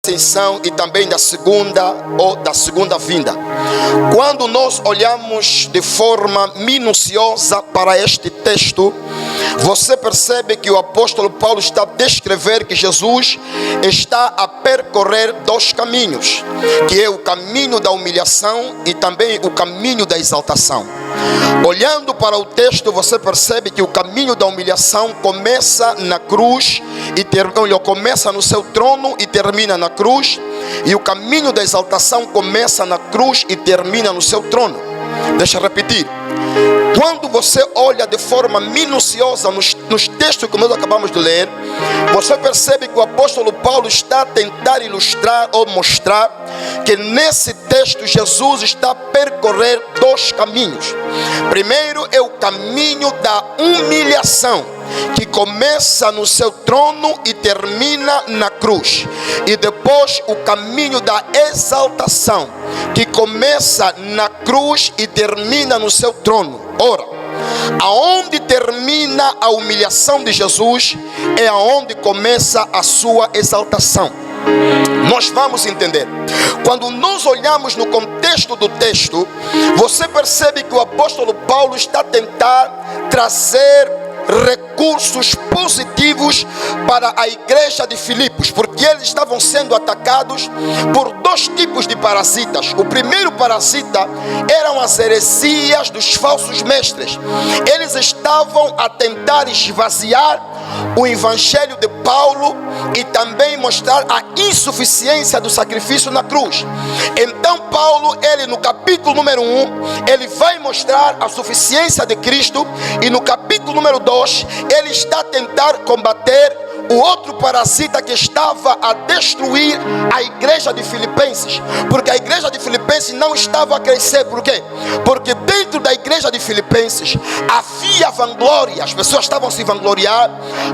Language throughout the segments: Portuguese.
ascensão e também da segunda vinda. Quando nós olhamos de forma minuciosa para este texto, você percebe que o apóstolo Paulo está a descrever que Jesus está a percorrer dois caminhos, que é o caminho da humilhação e também o caminho da exaltação. Olhando para o texto, você percebe que o caminho da humilhação começa na cruz começa no seu trono e termina na cruz, e o caminho da exaltação começa na cruz e termina no seu trono. Deixa eu repetir. Quando você olha de forma minuciosa nos textos que nós acabamos de ler, você percebe que o apóstolo Paulo está a tentar ilustrar ou mostrar que nesse texto Jesus está a percorrer dois caminhos. Primeiro é o caminho da humilhação, que começa no seu trono e termina na cruz. E depois o caminho da exaltação, que começa na cruz e termina no seu trono. Ora, aonde termina a humilhação de Jesus é aonde começa a sua exaltação. Nós vamos entender. Quando nós olhamos no contexto do texto, você percebe que o apóstolo Paulo está a tentar trazer recursos positivos para a igreja de Filipos, porque eles estavam sendo atacados por dois tipos de parasitas. O primeiro parasita eram as heresias dos falsos mestres. Eles estavam a tentar esvaziar o evangelho de Paulo e também mostrar a insuficiência do sacrifício na cruz. Então Paulo, ele no capítulo número 1, ele vai mostrar a suficiência de Cristo, e no capítulo número 2, ele está a tentar combater o outro parasita que estava a destruir a igreja de Filipenses, porque a igreja de Filipenses não estava a crescer. Por quê? Porque dentro da igreja de Filipenses havia vanglória, as pessoas estavam a se vangloriar,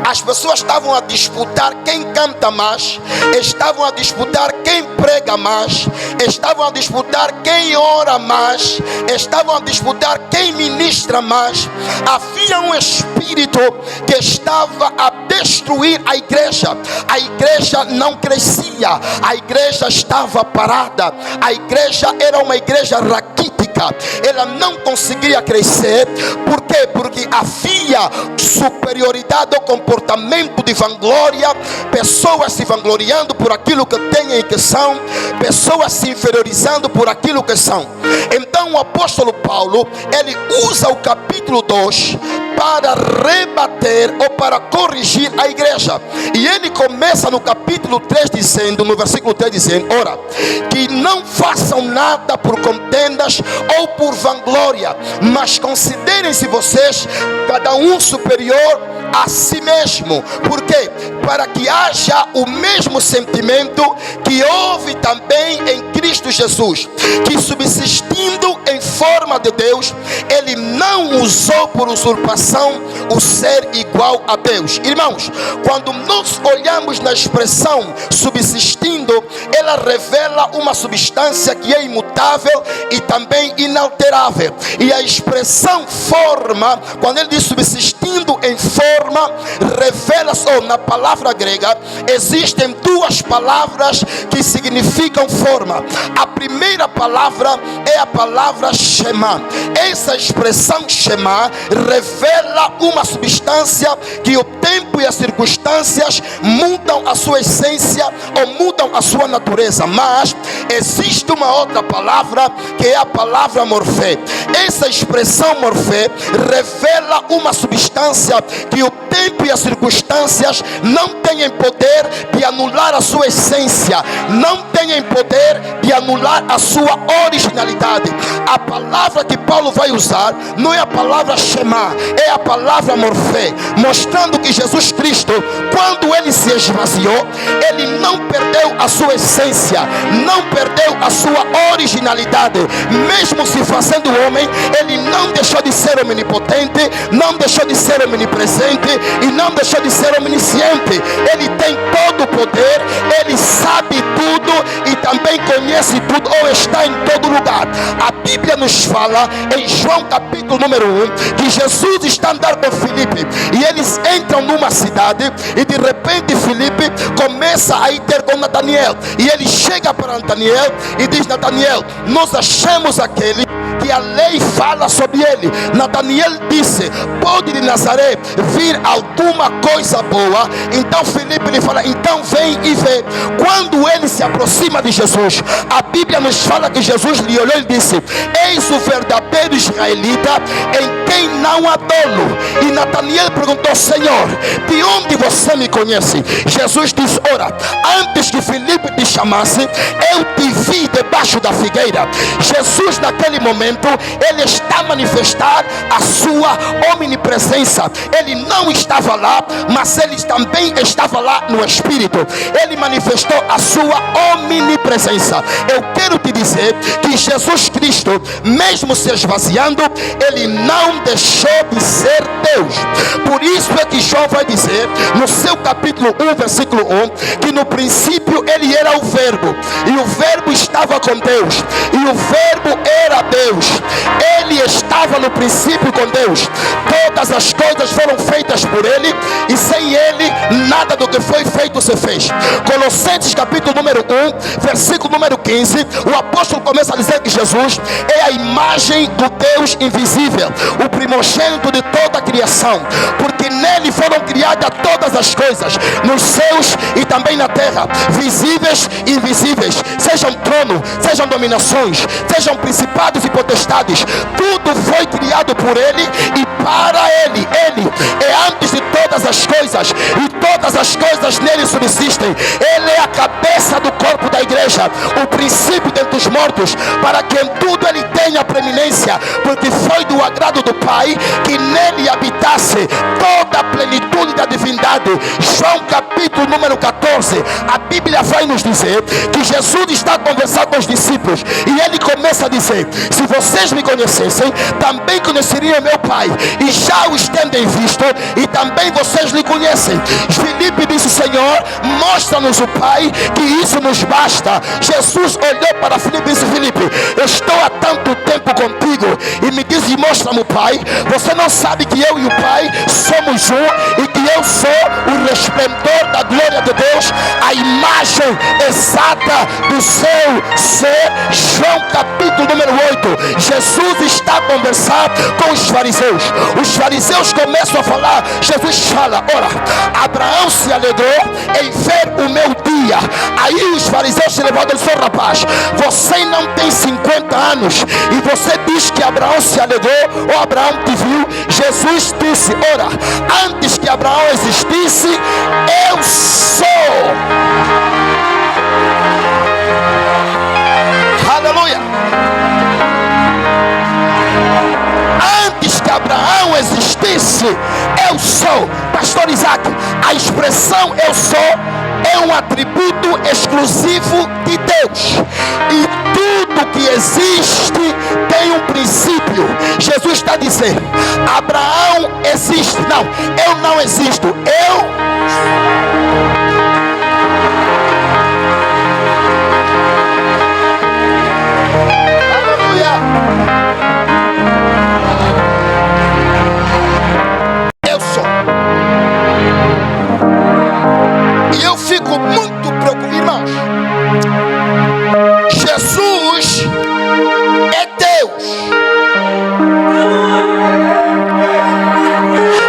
as pessoas estavam a disputar quem canta mais, estavam a disputar quem prega mais, estavam a disputar quem ora mais, estavam a disputar quem ministra mais. Havia um espírito que estava a destruir a igreja não crescia, a igreja estava parada, a igreja era uma igreja raquítica, ela não conseguia crescer. Por quê? Porque havia superioridade ao comportamento de vanglória, pessoas se vangloriando por aquilo que têm e que são, pessoas se inferiorizando por aquilo que são. Então o apóstolo Paulo, ele usa o capítulo 2 para rebater ou para corrigir a igreja. E ele começa no capítulo 3 dizendo, no versículo 3 dizendo: ora, que não façam nada por contendas ou por vanglória, mas considerem-se vocês cada um superior a si mesmo. Por quê? Para que haja o mesmo sentimento que houve também em Cristo Jesus, que subsistindo em forma de Deus, ele não usou por usurpação o ser igual a Deus. Irmãos, quando nós olhamos na expressão subsistindo, ela revela uma substância que é imutável e também inalterável. E a expressão forma, quando ele diz subsistindo em forma, revela, ou na palavra grega existem duas palavras que significam forma. A primeira palavra é a palavra Shema. Essa expressão Shema revela uma substância que o tempo e as circunstâncias mudam a sua essência ou mudam a sua natureza. Mas existe uma outra palavra que é a palavra morfé. Essa expressão morfé revela uma substância que o tempo e as circunstâncias não têm poder de anular a sua essência, não têm poder de anular a sua originalidade. A palavra que Paulo vai usar não é a palavra Shema, é a palavra morfé, mostrando que Jesus Cristo, quando ele se esvaziou, ele não perdeu a sua essência, não perdeu a sua originalidade. Mesmo se fazendo homem, ele não deixou de ser omnipotente, não deixou de ser omnipresente e não deixou de ser omnisciente. Ele tem todo o poder, ele sabe tudo e também conhece tudo ou está em todo lugar. A Bíblia nos fala em João capítulo número 1 que Jesus está andando com Filipe e eles entram numa cidade e de repente Filipe começa a ir ter com Nataniel e ele chega para Nataniel e diz: Nataniel, nós achamos aquele que a lei fala sobre ele. Nataniel disse: pode de Nazaré vir alguma coisa boa? Então Filipe lhe fala: então vem e vê. Quando ele se aproxima de Jesus, a Bíblia nos fala que Jesus lhe olhou e disse: eis o verdadeiro israelita em quem não há dolo. E Nataniel perguntou: Senhor, de onde você me conhece? Jesus disse: ora, antes que Filipe te chamasse, eu te vi debaixo da figueira. Jesus naquele momento ele está a manifestar a sua omnipresença. Ele não estava lá, mas ele também estava lá no Espírito. Ele manifestou a sua omnipresença. Eu quero te dizer que Jesus Cristo, mesmo se esvaziando, ele não deixou de ser Deus. Por isso é que João vai dizer no seu capítulo 1 versículo 1 que no princípio ele era o verbo e o verbo estava com Deus e o verbo era Deus. Ele estava no princípio com Deus. Todas as coisas foram feitas por ele e sem ele nada do que foi feito se fez. Colossenses capítulo número 1 versículo número 15, o apóstolo começa a dizer que Jesus é a imagem do Deus invisível, o primogênito de toda a criação, porque nele foram criadas todas as coisas, nos céus e também na terra, visíveis e invisíveis, sejam trono, sejam dominações, sejam principados e potestades. Tudo foi criado por ele e para ele. Ele é antes de todas as coisas e todas as coisas nele subsistem. Ele é a cabeça do corpo da igreja, o princípio dentre os mortos, para que em tudo ele tenha preeminência, porque foi do agrado do Pai que nele habitasse toda a plenitude da divindade. João capítulo número 14, a Bíblia vai nos dizer que Jesus está conversando com os discípulos e ele começa a dizer: se vocês me conhecessem, também conheceriam meu Pai, e já o estendem visto e também vocês lhe conhecem. Filipe disse: Senhor, mostra-nos o Pai, que isso nos basta. Jesus olhou para Filipe e disse: Filipe, eu estou há tanto tempo contigo e me diz: mostra-me o Pai. Você não sabe que eu e o Pai somos um e que eu sou o resplendor da glória de Deus, a imagem exata do seu ser? João capítulo número 8, Jesus está a conversar com os fariseus. Os fariseus começam a falar. Jesus fala: ora, Abraão se alegrou em ver o meu dia. Aí os fariseus se levantam e dizem: rapaz, você não tem 50 anos e você diz que Abraão se alegrou ou Abraão te viu? Jesus disse: ora, antes que Abraão existisse, eu sou. Aleluia. Antes que Abraão existisse, eu sou. Pastor Isaac, a expressão eu sou é um atributo exclusivo de Deus, e tudo que existe tem um princípio. Jesus está dizendo: Abraão existe. Não, eu não existo. Eu sou. E eu fico muito preocupado, irmãos. Jesus é Deus.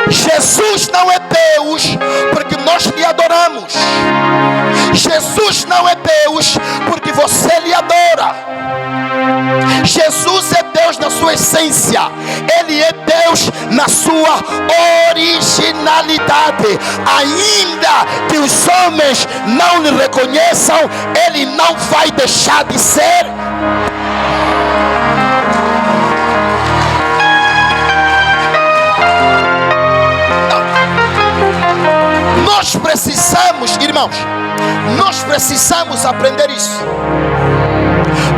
Jesus não é Deus porque nós lhe adoramos. Jesus não é Deus porque você lhe adora. Jesus é Deus na sua essência. Ele é Deus na sua originalidade. Ainda que os homens não lhe reconheçam, ele não vai deixar de ser. Nós precisamos, irmãos, nós precisamos aprender isso.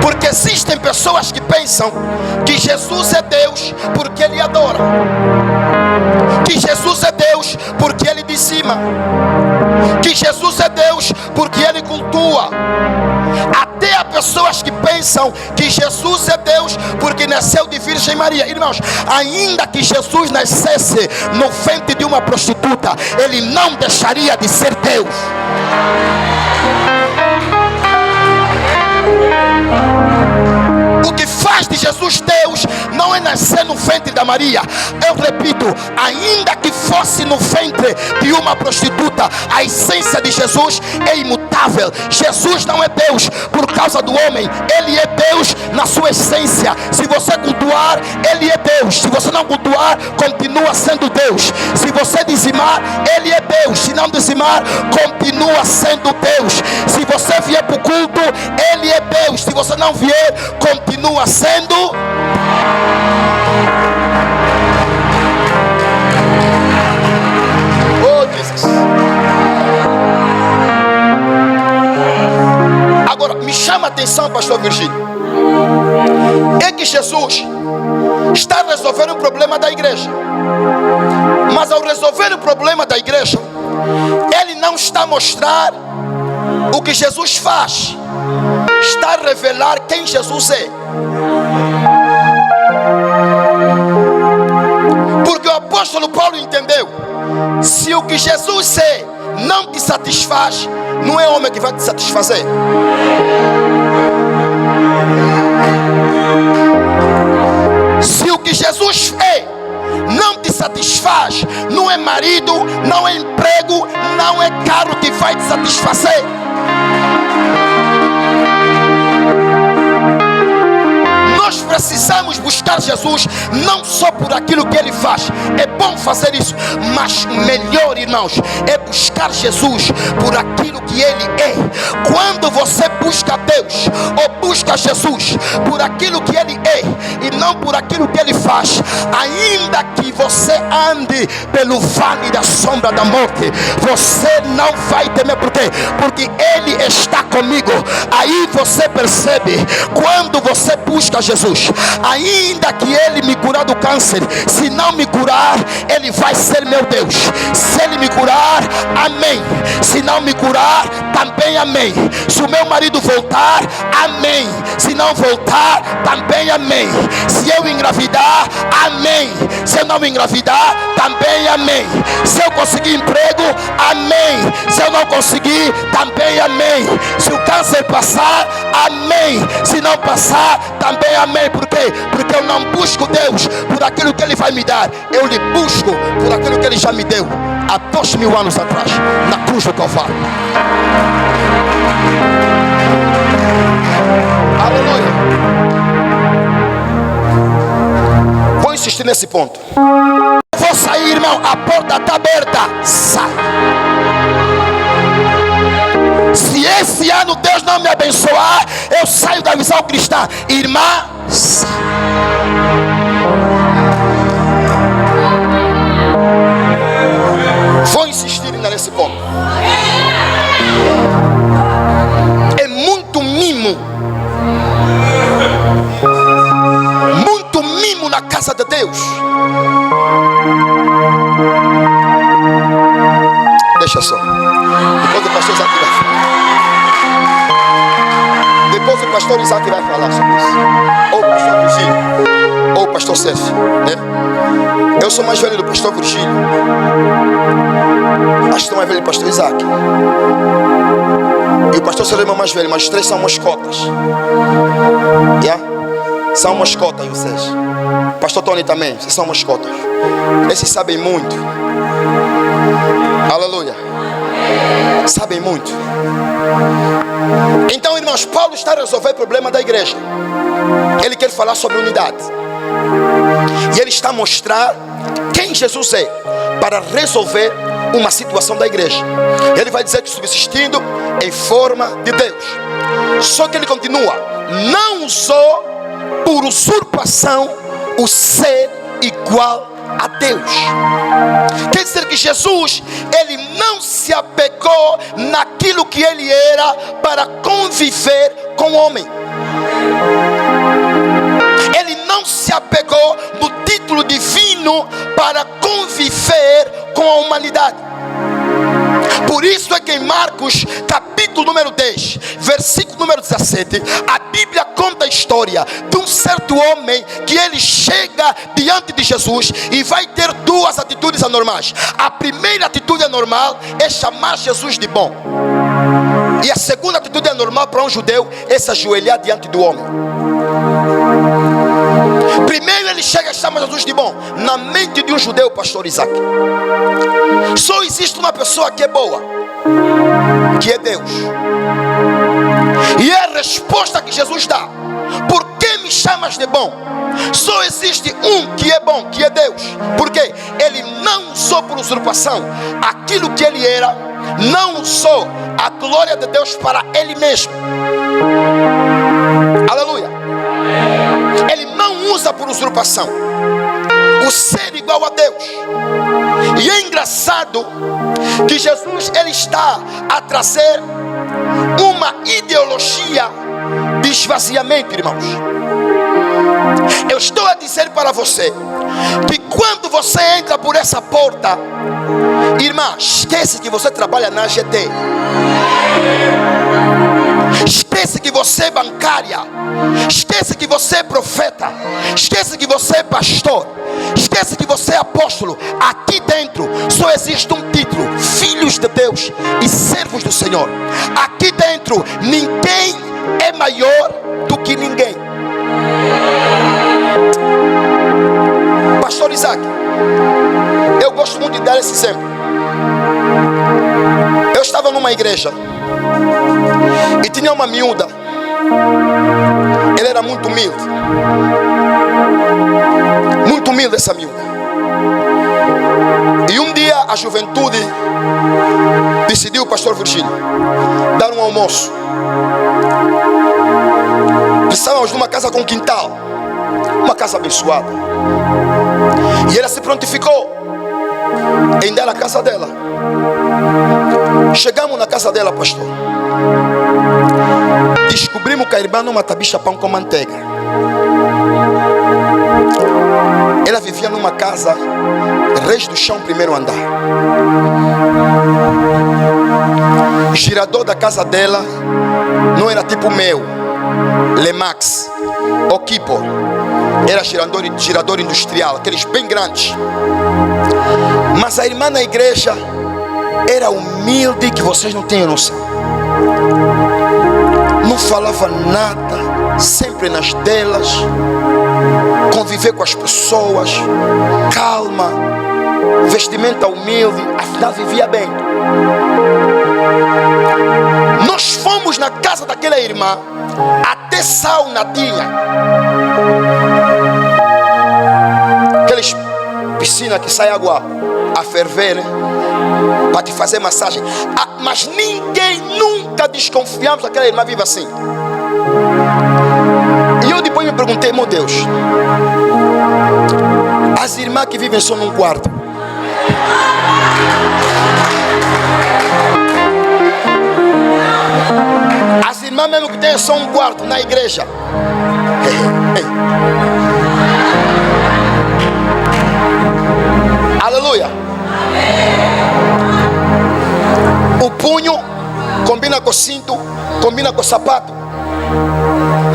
Porque existem pessoas que pensam que Jesus é Deus porque ele adora, que Jesus é Deus porque ele dizima, que Jesus é Deus porque ele cultua. Até há pessoas que pensam que Jesus é Deus porque nasceu de Virgem Maria. Irmãos, ainda que Jesus nascesse no ventre de uma prostituta, ele não deixaria de ser Deus. O que faz de Jesus Deus não é nascer no ventre da Maria. Eu repito, ainda que fosse no ventre de uma prostituta, a essência de Jesus é imutável. Jesus não é Deus por causa do homem, ele é Deus na sua essência. Se você cultuar, ele é Deus. Se você não cultuar, continua sendo Deus. Se você dizimar, ele é Deus. Se não dizimar, continua sendo Deus. Se você vier para o culto, ele é Deus. Se você não vier, continua sendo. Oh, Jesus. Agora, me chama a atenção, pastor Virgílio, é que Jesus está resolvendo o problema da igreja, mas ao resolver o problema da igreja, ele não está a mostrar o que Jesus faz, está a revelar quem Jesus é. Porque o apóstolo Paulo entendeu: se o que Jesus é não te satisfaz, não é homem que vai te satisfazer. Se o que Jesus é não te satisfaz, não é marido, não é emprego, não é carro que vai te satisfazer. Nós precisamos buscar Jesus não só por aquilo que ele faz. É bom fazer isso, mas melhor, irmãos, é buscar Jesus por aquilo que ele é. Quando você busca Deus ou busca Jesus por aquilo que ele é e não por aquilo que ele faz, ainda que você ande pelo vale da sombra da morte, você não vai temer. Por quê? Porque ele está comigo. Aí você percebe, quando você busca Jesus, ainda que ele me curar do câncer, se não me curar, ele vai ser meu Deus. Se ele me curar, amém. Se não me curar, também amém. Se o meu marido voltar, amém. Se não voltar, também amém. Se eu engravidar, amém. Se eu não engravidar, também amém. Se eu conseguir emprego, amém. Se eu não conseguir, também amém. Se o câncer passar, amém. Se não passar, também amém. Por quê? Porque eu não busco Deus por aquilo que ele vai me dar, eu lhe busco por aquilo que ele já me deu há 2000 anos atrás, na cruz do Calvário. Aleluia. Vou insistir nesse ponto. Vou sair, irmão, a porta está aberta. Sai. Se esse ano Deus não me abençoar, eu saio da visão cristã. Irmã, sai. Vou insistir ainda nesse ponto. É muito mimo. Muito mimo na casa de Deus. Deixa só. Depois o pastor Isaac vai falar. Depois o pastor Isaac vai falar sobre isso. Ou o pastor Virgílio, ou o pastor Cef, né? Eu sou mais velho do pastor Virgílio. Acho que sou mais velho do pastor Isaac. E o pastor Serema mais velho, mas os três são moscotas. Yeah? São moscotas, vocês. O pastor Tony também, vocês são moscotas. Esses sabem muito. Aleluia. Sabem muito. Então, irmãos, Paulo está a resolver o problema da igreja. Ele quer falar sobre unidade. E ele está a mostrar quem Jesus é para resolver uma situação da igreja. Ele vai dizer que subsistindo em forma de Deus. Só que ele continua: não usou por usurpação o ser igual a Deus. Quer dizer que Jesus, ele não se apegou naquilo que ele era para conviver com o homem. Ele não se apegou no título divino para conviver com a humanidade. Por isso é que em Marcos capítulo número 10, versículo número 17, 17, a Bíblia conta a história de um certo homem que ele chega diante de Jesus e vai ter duas atitudes anormais. A primeira atitude anormal é chamar Jesus de bom. E a segunda atitude anormal para um judeu é se ajoelhar diante do homem. Primeiro ele chega e chama Jesus de bom. Na mente de um judeu, pastor Isaac, só existe uma pessoa que é boa, que é Deus. E é a resposta que Jesus dá: por que me chamas de bom? Só existe um que é bom, que é Deus. Porque ele não usou por usurpação aquilo que ele era, não usou a glória de Deus para ele mesmo. Aleluia. Ele não usa por usurpação o ser igual a Deus. E é engraçado que Jesus, ele está a trazer uma ideologia de esvaziamento, irmãos. Eu estou a dizer para você que quando você entra por essa porta, irmã, esquece que você trabalha na AGT. Esquece que você é bancária. Esquece que você é profeta. Esquece que você é pastor. Esquece que você é apóstolo. Aqui dentro só existe um título: filhos de Deus e servos do Senhor. Aqui dentro ninguém é maior do que ninguém. Pastor Isaac, eu gosto muito de dar esse exemplo. Eu estava numa igreja e tinha uma miúda. Ela era muito humilde. Muito humilde essa miúda. E um dia a juventude decidiu, pastor Virgínio, dar um almoço. Precisávamos de uma casa com quintal, uma casa abençoada. E ela se prontificou em dar a casa dela. Chegamos na casa dela, pastor. Descobrimos que a irmã não mata bicha pão com manteiga. Ela vivia numa casa reis do chão, primeiro andar. O girador da casa dela não era tipo meu, Lemax ou Kipor. Era girador industrial, aqueles bem grandes. Mas a irmã na igreja era humilde que vocês não têm noção. Não falava nada, sempre nas delas, conviver com as pessoas, calma, vestimenta humilde, afinal vivia bem. Nós fomos na casa daquela irmã, até sauna tinha. Aquelas piscinas que sai água a ferver, né? Para te fazer massagem. Mas ninguém nunca desconfiamos daquela irmã viva assim. E eu depois me perguntei: meu Deus, as irmãs que vivem só num quarto, as irmãs mesmo que têm só um quarto na igreja, aleluia. O punho combina com o cinto, combina com o sapato,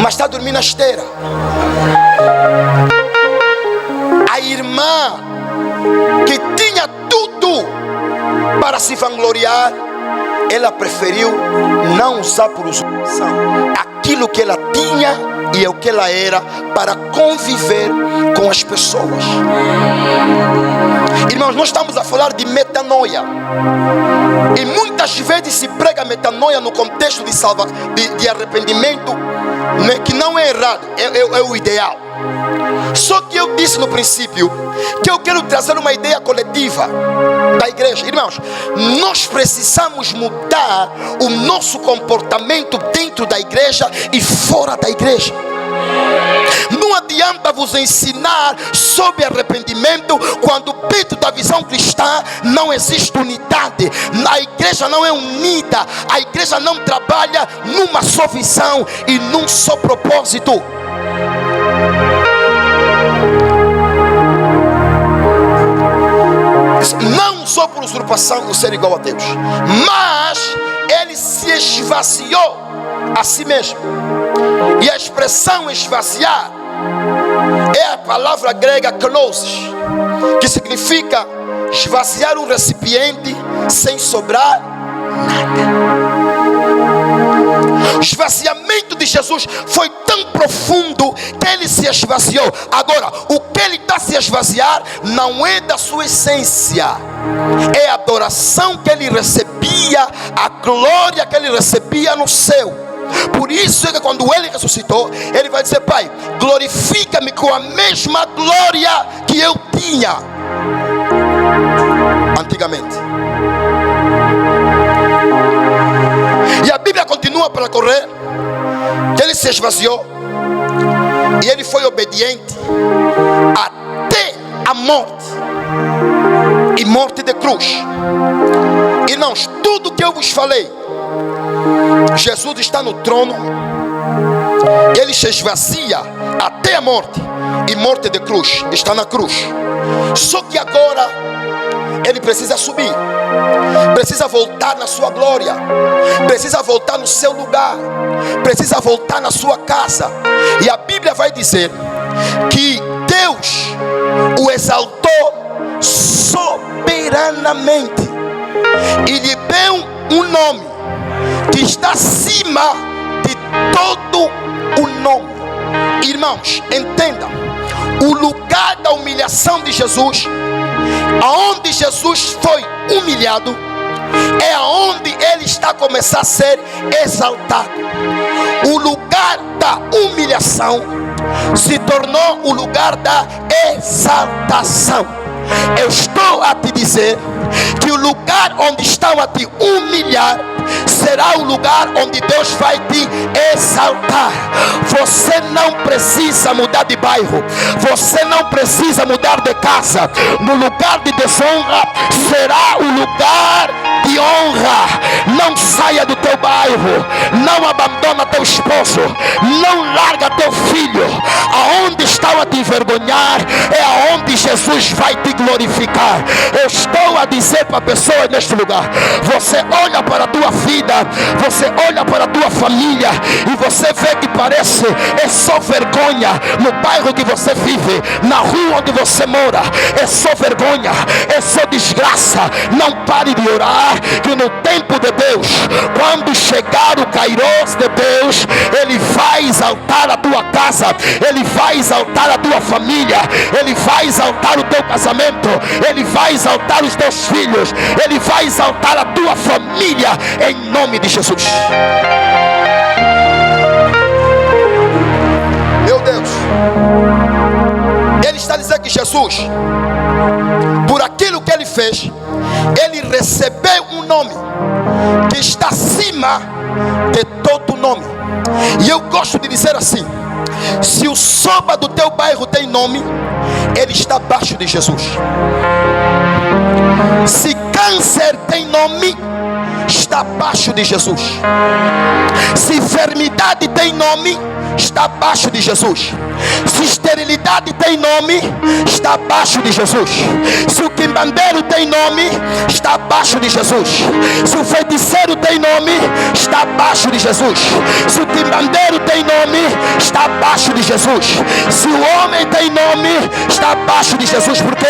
mas está dormindo na esteira. A irmã que tinha tudo para se vangloriar, ela preferiu não usar por usurpação aquilo que ela tinha e o que ela era, para conviver com as pessoas. Irmãos, nós estamos a falar de metanoia. E muitas vezes se prega metanoia no contexto de arrependimento, né, que não é errado, é o ideal. Só que eu disse no princípio que eu quero trazer uma ideia coletiva da igreja. Irmãos, nós precisamos mudar o nosso comportamento dentro da igreja e fora da igreja. Não adianta vos ensinar sobre arrependimento quando dentro da visão cristã não existe unidade. A igreja não é unida. A igreja não trabalha numa só visão e num só propósito. Não só por usurpação o ser igual a Deus, mas ele se esvaziou a si mesmo. E a expressão esvaziar é a palavra grega kenosis, que significa esvaziar um recipiente sem sobrar nada. O esvaziamento de Jesus foi tão profundo que ele se esvaziou. Agora, o que ele está a se esvaziar não é da sua essência, é a adoração que ele recebia, a glória que ele recebia no céu. Por isso é que quando ele ressuscitou, ele vai dizer: Pai, glorifica-me com a mesma glória que eu tinha antigamente. E a Bíblia continua para correr que ele se esvaziou e ele foi obediente até a morte, e morte de cruz. Irmãos, tudo que eu vos falei, Jesus está no trono, ele se esvazia até a morte, e morte de cruz, está na cruz. Só que agora ele precisa subir, precisa voltar na sua glória, precisa voltar no seu lugar, precisa voltar na sua casa. E a Bíblia vai dizer que Deus o exaltou soberanamente e lhe deu um nome que está acima de todo o nome. Irmãos, entendam, o lugar da humilhação de Jesus, aonde Jesus foi humilhado, é aonde ele está a começar a ser exaltado. O lugar da humilhação se tornou o lugar da exaltação. Eu estou a te dizer que o lugar onde estão a te humilhar será o lugar onde Deus vai te exaltar. Você não precisa mudar de bairro, você não precisa mudar de casa. No lugar de desonra será o lugar de honra. Não saia do teu bairro, não abandona teu esposo, não larga teu filho. Aonde estão a te envergonhar é aonde Jesus vai te glorificar. Eu estou a dizer para pessoas neste lugar: você olha para a tua vida, você olha para a tua família e você vê que parece é só vergonha. No bairro que você vive, na rua onde você mora, é só vergonha, é só desgraça. Não pare de orar, que no tempo de Deus, quando chegar o Kairos de Deus, ele vai exaltar a tua casa, ele vai exaltar a tua família, ele vai exaltar o teu casamento, ele vai exaltar os teus filhos, ele vai exaltar a tua família, em nome de Jesus. Meu Deus, ele está dizendo que Jesus, por aquilo que ele fez, ele recebeu um nome que está acima de todo nome. E eu gosto de dizer assim: se o soba do teu bairro tem nome, ele está abaixo de Jesus. Se câncer tem nome, está abaixo de Jesus. Se enfermidade tem nome, está abaixo de Jesus. Se esterilidade tem nome, está abaixo de Jesus. Se o quimbandeiro tem nome, está abaixo de Jesus. Se o feiticeiro tem nome, está abaixo de Jesus. Se o quimbandeiro tem nome, está abaixo de Jesus. Se o homem tem nome, está abaixo de Jesus, porque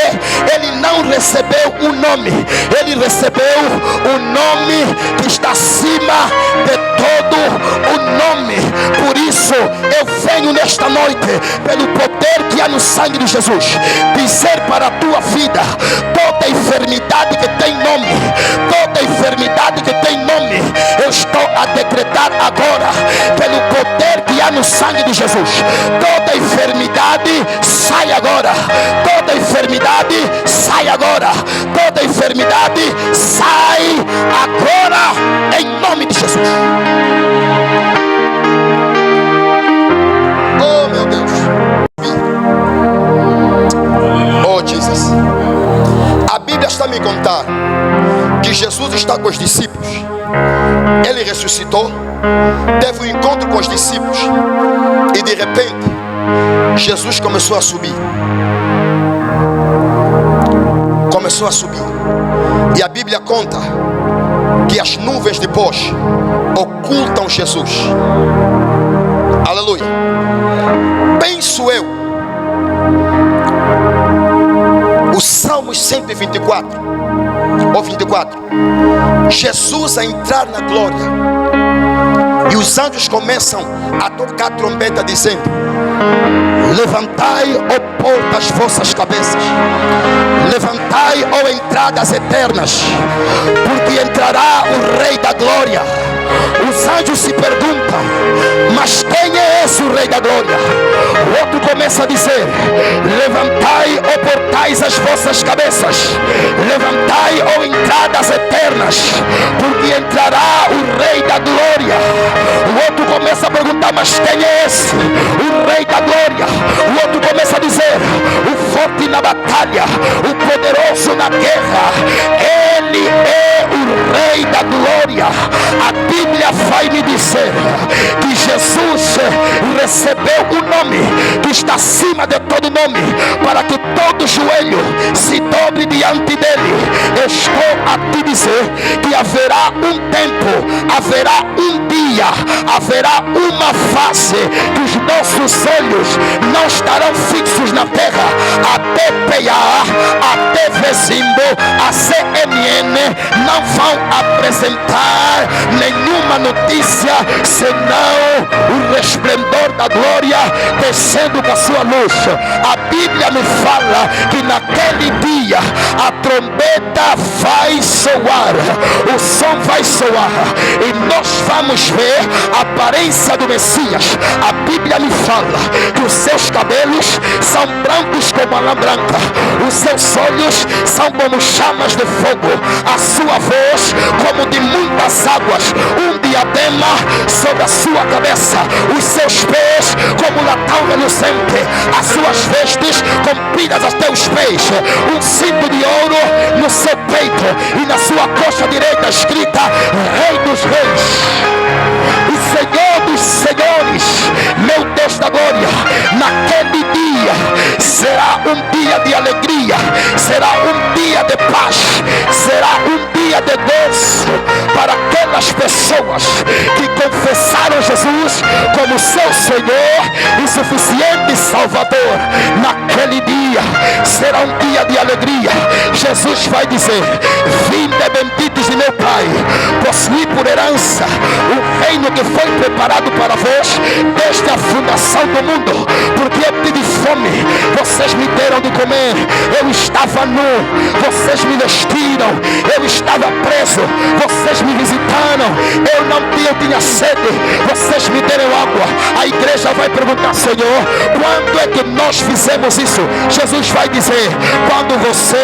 ele não recebeu um nome, ele recebeu o nome que está acima de todo o nome. Por isso eu venho nesta noite, pelo poder que há no sangue de Jesus, dizer para a tua vida: toda enfermidade que tem nome, toda enfermidade que tem nome, eu estou a decretar agora, pelo poder que há no sangue de Jesus, toda enfermidade sai agora, toda enfermidade sai agora, toda enfermidade sai agora, em nome de Jesus. Oh meu Deus, oh Jesus. A Bíblia está me contando que Jesus está com os discípulos. Ele ressuscitou, teve um encontro com os discípulos e de repente Jesus começou a subir. Começou a subir. E a Bíblia conta que as nuvens depois ocultam Jesus. Aleluia. Penso eu, o Salmos 124 ou 24, Jesus a entrar na glória, e os anjos começam a tocar trombeta dizendo: levantai, ó portas, as vossas cabeças, levantai, ó entradas eternas, porque entrará o Rei da Glória. Os anjos se perguntam: mas quem é esse o Rei da Glória? O outro começa a dizer: levantai, ó portais, as vossas cabeças, levantai, ó entradas eternas, porque entrará o Rei da Glória. O outro começa a perguntar: mas quem é esse o Rei da Glória? O outro começa a dizer: o forte na batalha, o poderoso na guerra, ele é o Rei da Glória. A Bíblia vai me dizer que Jesus recebeu um nome que está acima de todo nome, para que todo joelho se dobre diante dele. Estou a te dizer que haverá um tempo, haverá um dia, haverá uma fase que os nossos olhos não estarão fixos na terra. A BPA, a TV Zimbo, a CNN não vão apresentar nenhuma notícia senão o resplendor da glória descendo com a sua luz. A Bíblia me fala que naquele dia a trombeta vai soar, o som vai soar, e nós vamos ver a aparência do Messias. A Bíblia me fala que os seus cabelos são brancos como a lã branca, os seus olhos são como chamas de fogo, a sua voz como de muitas águas, um diadema sobre a sua cabeça, os seus pés como latão reluzente, as suas vestes compridas até os pés, um cinto de ouro no seu peito, e na sua coxa direita escrita: Rei dos Reis e Senhor dos Senhores, meu Deus da glória. Naquele dia será um dia de alegria, será um dia de paz, será um dia de Deus para aquelas pessoas que confessaram Jesus como seu Senhor e suficiente Salvador. Naquele dia será um dia de alegria. Jesus vai dizer: vinde benditos de meu Pai, possuí por herança o reino que foi preparado para vós desde a fundação do mundo, porque eu tive fome, vocês me deram de comer, eu estava nu, vocês me vestiram, eu estava preso, vocês me visitaram, eu tinha sede, vocês me deram água. A igreja vai perguntar: Senhor, quando é que nós fizemos isso? Jesus vai dizer: quando você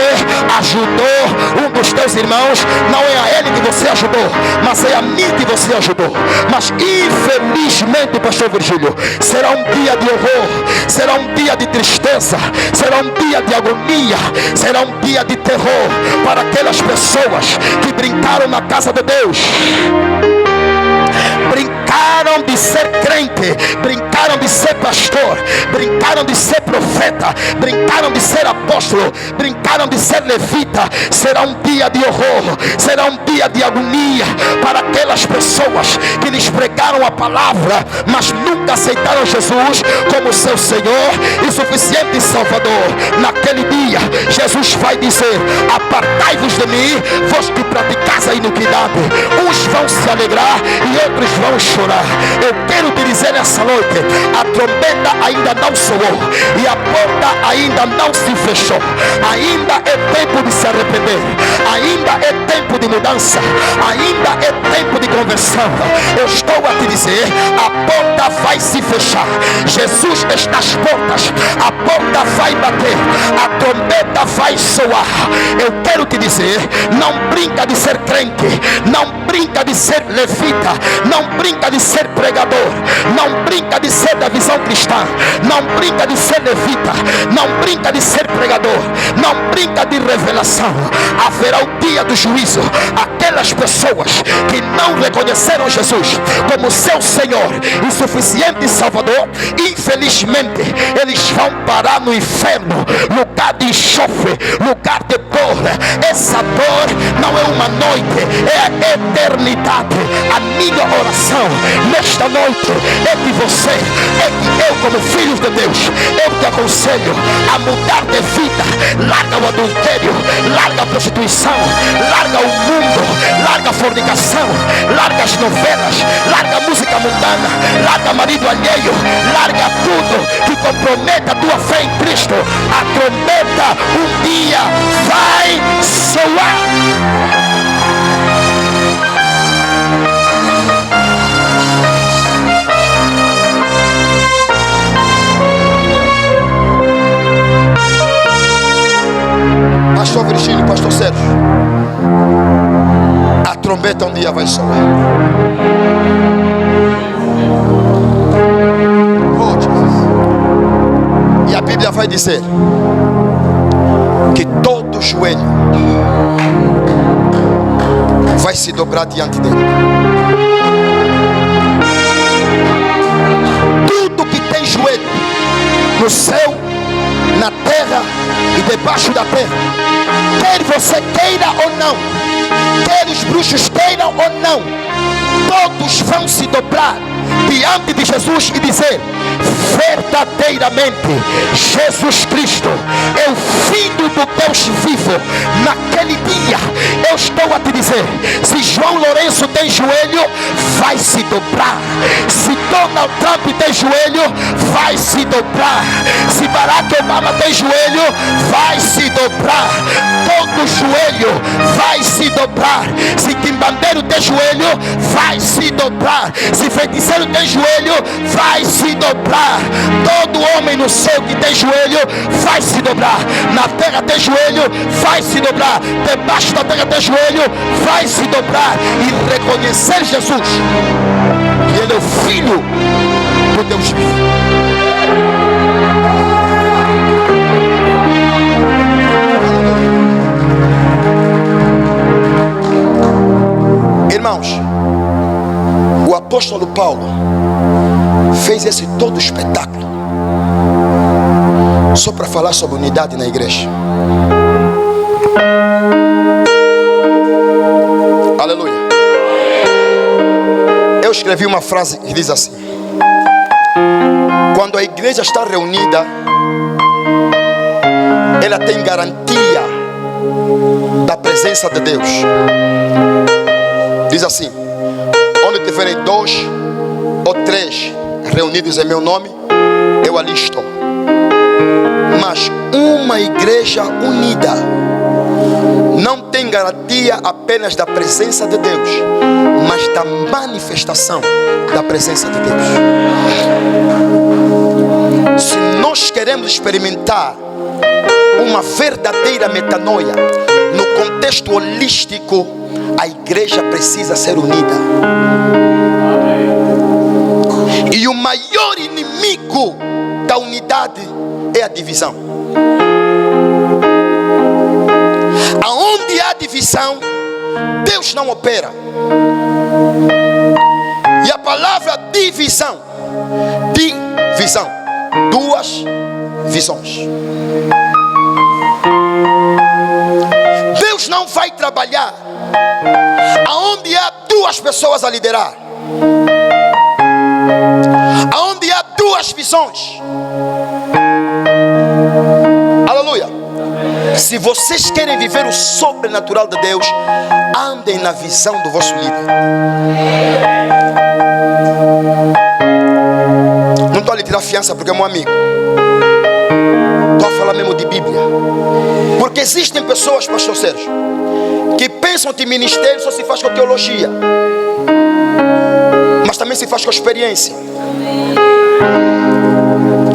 ajudou um dos teus irmãos. Não é a ele que você ajudou, mas é a mim que você ajudou. Mas infelizmente, pastor Virgílio, será um dia de horror, será um dia de tristeza, será um dia de agonia, será um dia de terror para aquelas pessoas que brincaram na casa de Deus, brincaram de ser crente, brincaram de ser pastor, brincaram de ser profeta, brincaram de ser apóstolo, brincaram de ser levita. Será um dia de horror, será um dia de agonia para aquelas pessoas que lhes pregaram a palavra, mas nunca aceitaram Jesus como seu Senhor e suficiente Salvador. Naquele dia Jesus vai dizer: apartai-vos de mim, vós que praticais a iniquidade. Uns vão se alegrar e outros vão chorar. Eu quero te dizer nessa noite: a trombeta ainda não soou e a porta ainda não se fechou. Ainda é tempo de se arrepender, ainda é tempo de mudança, ainda é tempo de conversão. Eu estou a te dizer: a porta vai se fechar. Jesus está às portas, a porta vai bater, a trombeta vai soar. Eu quero te dizer: não brinca de ser crente, não brinca de ser levita, não brinca de ser pregador, não brinca de ser da visão cristã. Não brinca de ser levita, não brinca de ser pregador, não brinca de revelação. Haverá o dia do juízo. Aquelas pessoas que não reconheceram Jesus como seu Senhor e suficiente Salvador, infelizmente eles vão parar no inferno, lugar de enxofre, lugar de dor. Essa dor não é uma noite, é a eternidade. A minha oração nesta noite é que você, é que eu, como filhos de Deus, eu te aconselho a mudar de vida. Larga o adultério, larga a prostituição, larga o mundo, larga a fornicação, larga as novelas, larga a música mundana, larga marido alheio, larga tudo que comprometa a tua fé em Cristo. A trombeta um dia vai soar. Pastor Virgílio, Pastor Sérgio, a trombeta um dia vai soar. Oh, Jesus. E a Bíblia vai dizer que todo joelho vai se dobrar diante dele. Tudo que tem joelho no céu, na terra e debaixo da terra, quer você queira ou não, quer os bruxos queiram ou não, todos vão se dobrar diante de Jesus e dizer: verdadeiramente Jesus Cristo é o Filho do Deus vivo. Naquele dia eu estou a te dizer, se João Lourenço tem joelho, vai se dobrar. Se Donald Trump tem joelho, vai se dobrar. Se Barack Obama tem joelho, vai se dobrar. Todo joelho vai se dobrar. Se Quimbandeiro tem joelho, vai se dobrar. Se feiticeiro tem joelho, vai se dobrar. Todo homem no céu que tem joelho vai se dobrar. Na terra tem joelho, vai se dobrar. Debaixo da terra tem joelho, vai se dobrar e reconhecer Jesus, que Ele é o Filho do Deus vivo. Irmãos, o apóstolo Paulo fez esse todo espetáculo só para falar sobre unidade na igreja. Aleluia. Eu escrevi uma frase que diz assim: quando a igreja está reunida, ela tem garantia da presença de Deus. Diz assim: onde tiverem 2 ou 3 reunidos em meu nome, eu ali estou. Mas uma igreja unida não tem garantia apenas da presença de Deus, mas da manifestação da presença de Deus. Se nós queremos experimentar uma verdadeira metanoia no contexto holístico, a igreja precisa ser unida. E o maior inimigo da unidade é a divisão. Aonde há divisão, Deus não opera. E a palavra divisão, divisão, 2 visões. Deus não vai trabalhar aonde há 2 pessoas a liderar, aonde há 2 visões. Aleluia. Se vocês querem viver o sobrenatural de Deus, andem na visão do vosso líder. Não estou a lhe tirar fiança porque é meu amigo, estou a falar mesmo de Bíblia. Porque existem pessoas, pastor Sérgio, que pensam que ministério só se faz com teologia, mas também se faz com experiência.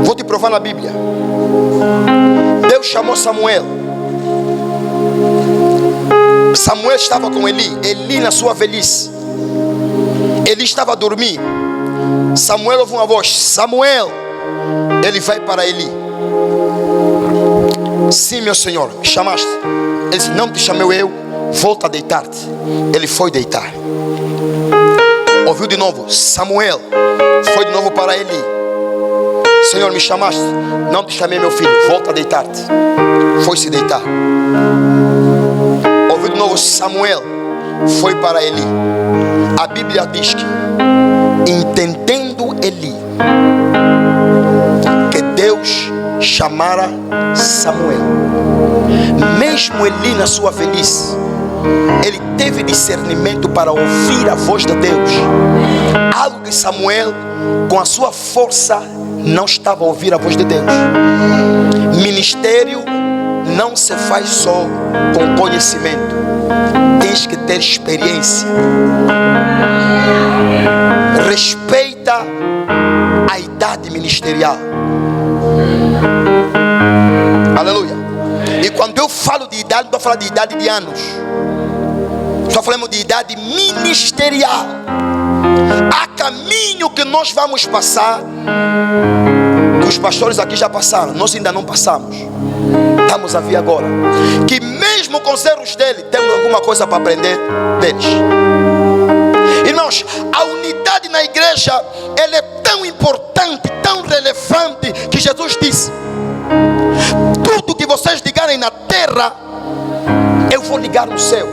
Vou te provar na Bíblia. Deus chamou Samuel. Samuel estava com Eli na sua velhice. Eli estava a dormir. Samuel ouve uma voz: Samuel. Ele vai para Eli. Sim, meu senhor, me chamaste? Ele disse: não te chamei eu, volta a deitar-te. Ele foi deitar. Ouviu de novo: Samuel. Foi de novo para Eli. Senhor, me chamaste? Não te chamei, meu filho, volta a deitar-te. Foi se deitar. Ouviu de novo: Samuel. Foi para Eli. A Bíblia diz que, entendendo Eli que Deus chamara Samuel, mesmo Eli na sua velhice, ele teve discernimento para ouvir a voz de Deus. Algo que Samuel, com a sua força, não estava a ouvir a voz de Deus. Ministério não se faz só com conhecimento, tens que ter experiência. Respeita a idade ministerial. Aleluia. E quando eu falo de idade, não estou falando de idade de anos, estou falando de idade ministerial. Há caminho que nós vamos passar, que os pastores aqui já passaram, nós ainda não passamos. Estamos a ver agora que mesmo com os erros dele, temos alguma coisa para aprender deles. Irmãos, a unidade na igreja, ela é tão importante, tão relevante, que Jesus disse: tudo que vocês ligarem na terra, eu vou ligar no céu.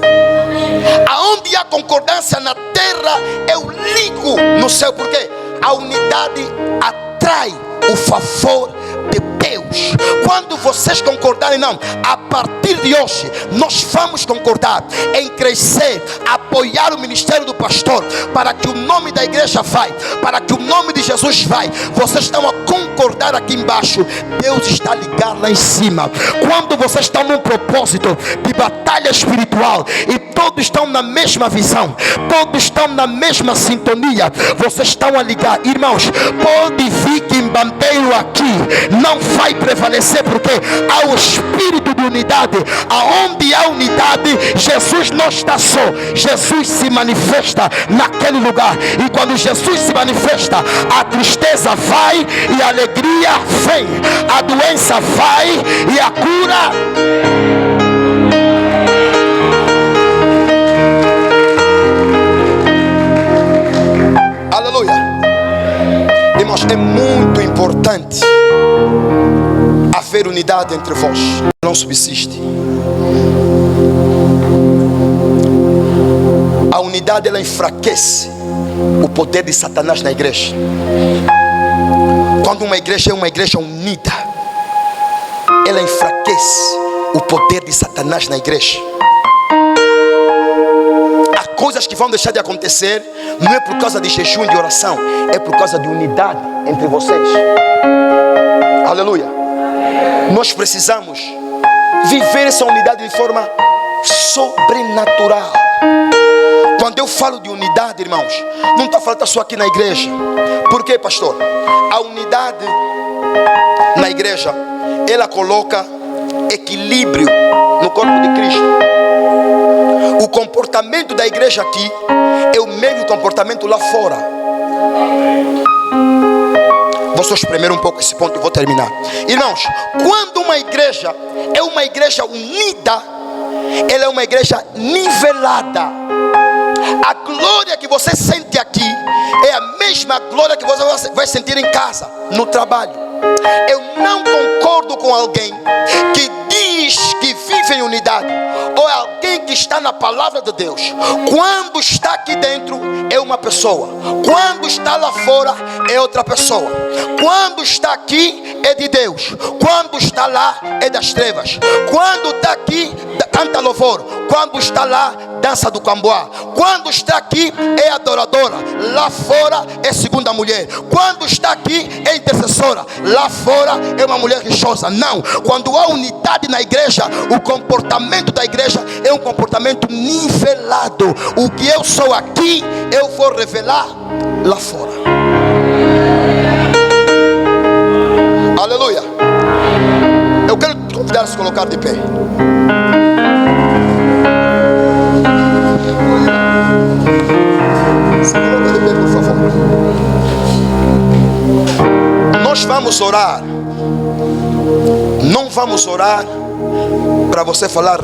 Aonde há concordância na terra, eu ligo no céu. Porque a unidade atrai o favor de Deus. Quando vocês concordarem, não, a partir de hoje nós vamos concordar em crescer, apoiar o ministério do pastor, para que o nome da igreja vai, para que o nome de Jesus vai. Vocês estão a concordar aqui embaixo, Deus está a ligar lá em cima. Quando vocês estão num propósito de batalha espiritual e todos estão na mesma visão, todos estão na mesma sintonia, vocês estão a ligar. Irmãos, pode vir que em bandeiro aqui não vai prevalecer, porque há o espírito de unidade. Aonde há unidade, Jesus não está só, Jesus se manifesta naquele lugar. E quando Jesus se manifesta, a tristeza vai e a alegria vem, a doença vai e a cura. Aleluia. Irmãos, é muito importante haver unidade entre vós. Não subsiste. A unidade, ela enfraquece o poder de Satanás na igreja. Quando uma igreja é uma igreja unida, ela enfraquece o poder de Satanás na igreja. Há coisas que vão deixar de acontecer, não é por causa de jejum e de oração, é por causa de unidade entre vocês. Aleluia. Nós precisamos viver essa unidade de forma sobrenatural. Quando eu falo de unidade, irmãos, não estou falando só aqui na igreja. Por quê, pastor? A unidade na igreja, ela coloca equilíbrio no corpo de Cristo. O comportamento da igreja aqui é o mesmo comportamento lá fora. Vou só espremer um pouco esse ponto e vou terminar. Irmãos, quando uma igreja é uma igreja unida, ela é uma igreja nivelada. A glória que você sente aqui é a mesma glória que você vai sentir em casa, no trabalho. Eu não concordo com alguém que diz que vive em unidade, ou é alguém que está na palavra de Deus. Quando está aqui dentro é uma pessoa, quando está lá fora é outra pessoa. Quando está aqui é de Deus, quando está lá é das trevas. Quando está aqui canta louvor, quando está lá dança do camboá. Quando está aqui é adoradora, lá fora é segunda mulher. Quando está aqui é intercessora, lá fora é uma mulher rixosa. Não, quando há unidade na igreja, o comportamento da igreja é um comportamento nivelado. O que eu sou aqui, eu vou revelar lá fora. Aleluia. Eu quero te convidar a se colocar de pé. Se coloca de pé, por favor. vamos orar. Não vamos orar para você falar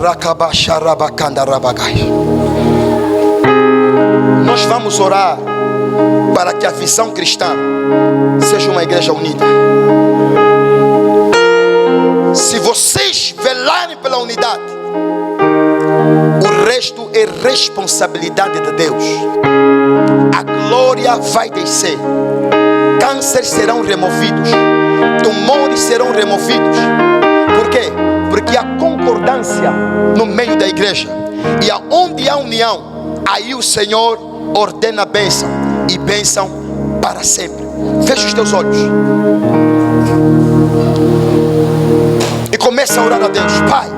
nós vamos orar para que a visão cristã seja uma igreja unida. Se vocês velarem pela unidade, o resto é responsabilidade de Deus. A glória vai descer, cânceres serão removidos, tumores serão removidos. Por quê? Porque há concordância no meio da igreja. E aonde há união, aí o Senhor ordena bênção, e bênção para sempre. Fecha os teus olhos e começa a orar a Deus. Pai,